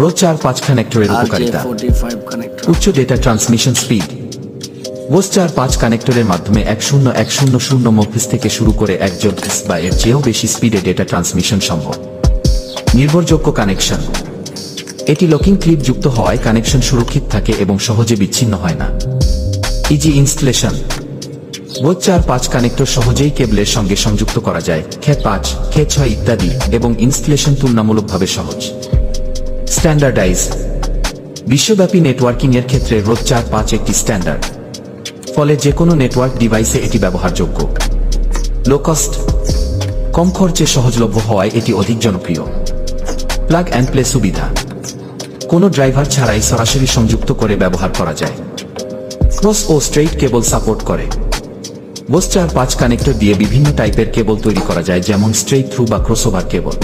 রোজ 4-5 কানেক্টরের উপকারিতা। উচ্চ data transmission speed. রোজ 4-5 কানেক্টরের মাধ্যমে 1010 মেগাবাইট থেকে শুরু করে 1 GHz বা এর চেয়েও বেশি স্পিডে ডেটা ট্রান্সমিশন সম্ভব। নির্ভরযোগ্য কানেকশন। এটি লকিং ক্লিপ যুক্ত হওয়ায় কানেকশন সুরক্ষিত থাকে এবং সহজে বিচ্ছিন্ন হয় না। Easy installation. রোজ 4-5 কানেক্টর সহজেই কেবলের সঙ্গে সংযুক্ত করা যায়, ক্ষেত 5, ক্ষেত 6 ইত্যাদি, এবং ইনস্টলেশন তুলনামূলকভাবে সহজ। স্ট্যান্ডার্ডাইজ। বিশ্বব্যাপী নেটওয়ার্কিং এর ক্ষেত্রে রোজ 4-5 একটি স্ট্যান্ডার্ড, ফলে যে কোনো নেটওয়ার্ক ডিভাইসে এটি ব্যবহারযোগ্য। Low cost. কম খরচে সহজলভ্য হওয়ায় এটি অধিক জনপ্রিয়। প্লাগ অ্যান্ড প্লে সুবিধা। কোনো ড্রাইভার ছাড়াই সরাসরি সংযুক্ত করে ব্যবহার করা যায়। ক্রস ও স্ট্রেইট কেবল সাপোর্ট করে। রোজ 4-5 কানেক্টর দিয়ে বিভিন্ন টাইপের কেবল তৈরি করা যায়, যেমন স্ট্রেইট থ্রু বা ক্রসওভার কেবল।